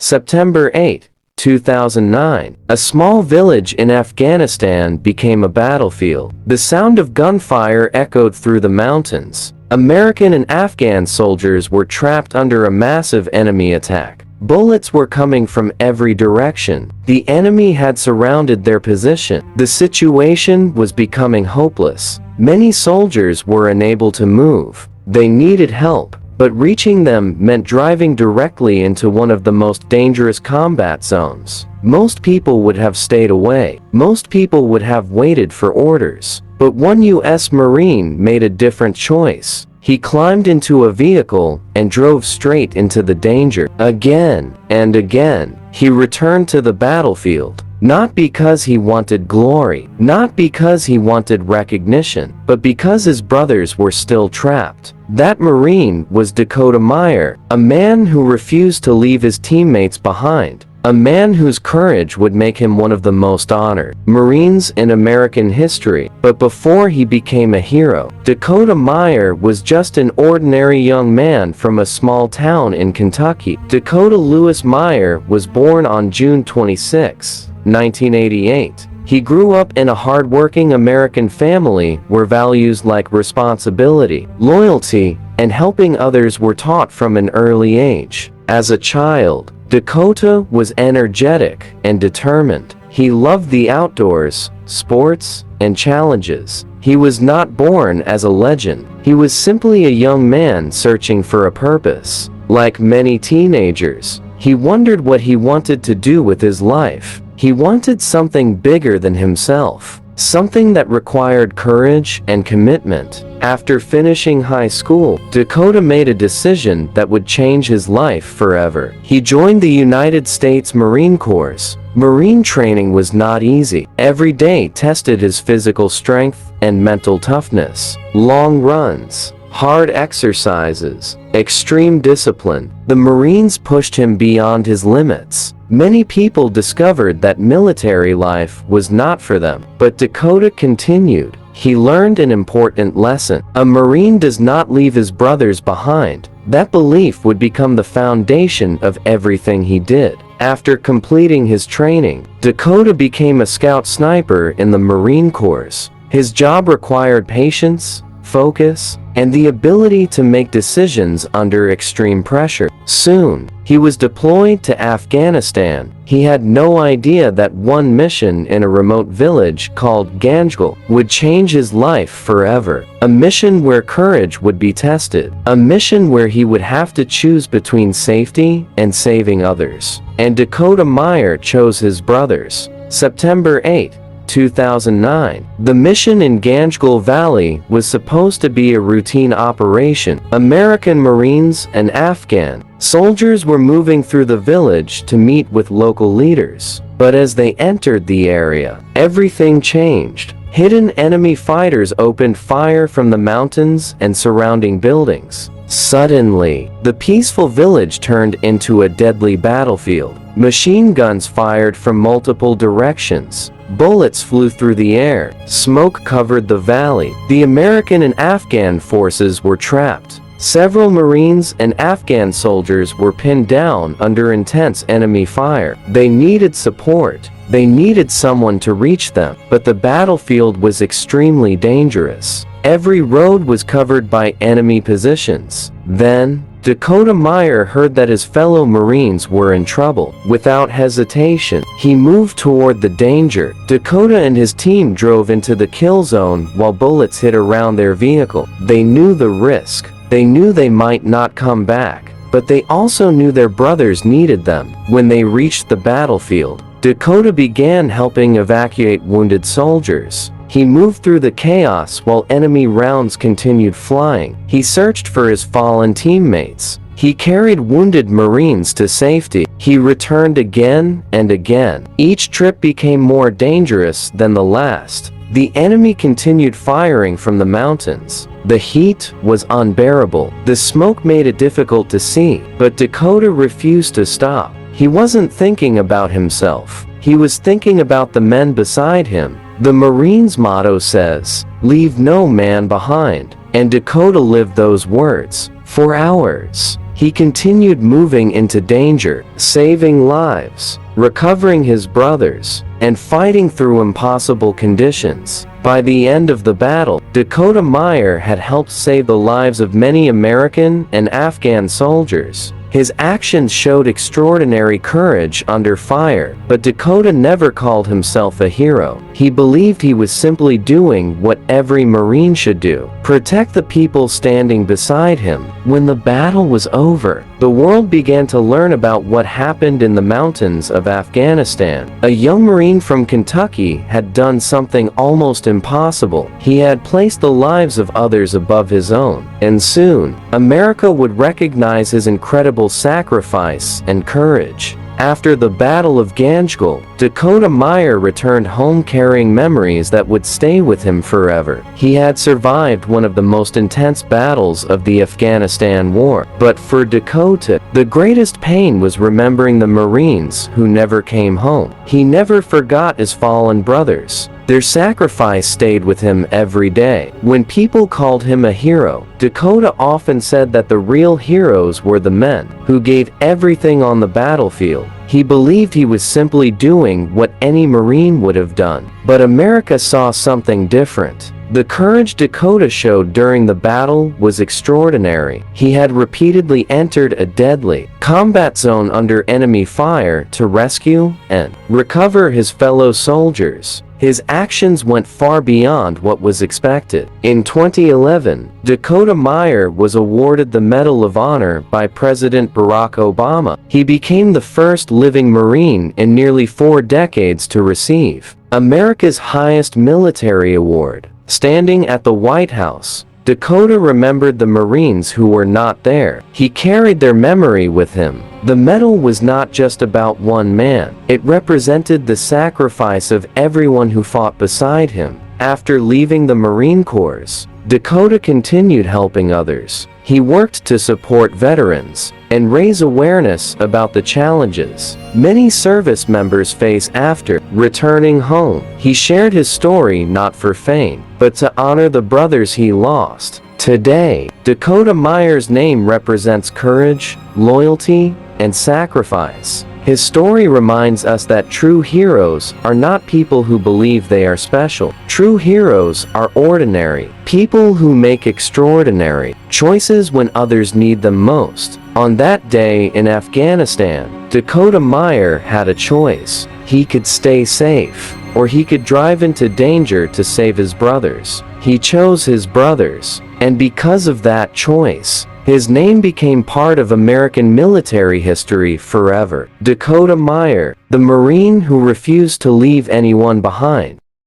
September 8, 2009. A small village in Afghanistan became a battlefield. The sound of gunfire echoed through the mountains. American and Afghan soldiers were trapped under a massive enemy attack. Bullets were coming from every direction. The enemy had surrounded their position. The situation was becoming hopeless. Many soldiers were unable to move. They needed help, but reaching them meant driving directly into one of the most dangerous combat zones. Most people would have stayed away. Most people would have waited for orders. But one U.S. Marine made a different choice. He climbed into a vehicle and drove straight into the danger. Again and again, he returned to the battlefield. Not because he wanted glory, not because he wanted recognition, but because his brothers were still trapped. That Marine was Dakota Meyer, a man who refused to leave his teammates behind. A man whose courage would make him one of the most honored Marines in American history. But before he became a hero, Dakota Meyer was just an ordinary young man from a small town in Kentucky. Dakota Lewis Meyer was born on June 26, 1988. He grew up in a hard-working American family where values like responsibility, loyalty, and helping others were taught from an early age. As a child, Dakota was energetic and determined. He loved the outdoors, sports, and challenges. He was not born as a legend. He was simply a young man searching for a purpose. Like many teenagers, he wondered what he wanted to do with his life. He wanted something bigger than himself, something that required courage and commitment. After finishing high school, Dakota made a decision that would change his life forever. He joined the United States Marine Corps. Marine training was not easy. Every day tested his physical strength and mental toughness. Long runs, hard exercises, extreme discipline. The Marines pushed him beyond his limits. Many people discovered that military life was not for them, but Dakota continued. He learned an important lesson. A Marine does not leave his brothers behind. That belief would become the foundation of everything he did. After completing his training, Dakota became a scout sniper in the Marine Corps. His job required patience, focus, and the ability to make decisions under extreme pressure. Soon, he was deployed to Afghanistan. He had no idea that one mission in a remote village called Ganjgal would change his life forever. A mission where courage would be tested. A mission where he would have to choose between safety and saving others. And Dakota Meyer chose his brothers. September 8, 2009. The mission in Ganjgal Valley was supposed to be a routine operation. American Marines and Afghan soldiers were moving through the village to meet with local leaders. But as they entered the area, everything changed. Hidden enemy fighters opened fire from the mountains and surrounding buildings. Suddenly, the peaceful village turned into a deadly battlefield. Machine guns fired from multiple directions. Bullets flew through the air. Smoke covered the valley. The American and Afghan forces were trapped. Several Marines and Afghan soldiers were pinned down under intense enemy fire. They needed support. They needed someone to reach them, but the battlefield was extremely dangerous. Every road was covered by enemy positions. Then, Dakota Meyer heard that his fellow Marines were in trouble. Without hesitation, he moved toward the danger. Dakota and his team drove into the kill zone while bullets hit around their vehicle. They knew the risk. They knew they might not come back, but they also knew their brothers needed them. When they reached the battlefield, Dakota began helping evacuate wounded soldiers. He moved through the chaos while enemy rounds continued flying. He searched for his fallen teammates. He carried wounded Marines to safety. He returned again and again. Each trip became more dangerous than the last. The enemy continued firing from the mountains. The heat was unbearable. The smoke made it difficult to see, but Dakota refused to stop. He wasn't thinking about himself. He was thinking about the men beside him. The Marines' motto says, "Leave no man behind," and Dakota lived those words. For hours, He continued moving into danger, saving lives, recovering his brothers, and fighting through impossible conditions. By the end of the battle, Dakota Meyer had helped save the lives of many American and Afghan soldiers. His actions showed extraordinary courage under fire, but Dakota never called himself a hero. He believed he was simply doing what every Marine should do: protect the people standing beside him. When the battle was over, the world began to learn about what happened in the mountains of Afghanistan. A young Marine from Kentucky had done something almost impossible. He had placed the lives of others above his own, and soon, America would recognize his incredible sacrifice and courage. After the Battle of Ganjgal, Dakota Meyer returned home carrying memories that would stay with him forever. He had survived one of the most intense battles of the Afghanistan War. But for Dakota, the greatest pain was remembering the Marines who never came home. He never forgot his fallen brothers. Their sacrifice stayed with him every day. When people called him a hero, Dakota often said that the real heroes were the men who gave everything on the battlefield. He believed he was simply doing what any Marine would have done. But America saw something different. The courage Dakota showed during the battle was extraordinary. He had repeatedly entered a deadly combat zone under enemy fire to rescue and recover his fellow soldiers. His actions went far beyond what was expected. In 2011, Dakota Meyer was awarded the Medal of Honor by President Barack Obama. He became the first living Marine in nearly 4 decades to receive America's highest military award. Standing at the White House, Dakota remembered the Marines who were not there. He carried their memory with him. The medal was not just about one man. It represented the sacrifice of everyone who fought beside him. After leaving the Marine Corps, Dakota continued helping others. He worked to support veterans and raise awareness about the challenges many service members face after returning home. He shared his story not for fame, but to honor the brothers he lost. Today, Dakota Meyer's name represents courage, loyalty, and sacrifice. His story reminds us that true heroes are not people who believe they are special. True heroes are ordinary, people who make extraordinary choices when others need them most. On that day in Afghanistan, Dakota Meyer had a choice. He could stay safe, or he could drive into danger to save his brothers. He chose his brothers, and because of that choice, his name became part of American military history forever. Dakota Meyer, the Marine who refused to leave anyone behind.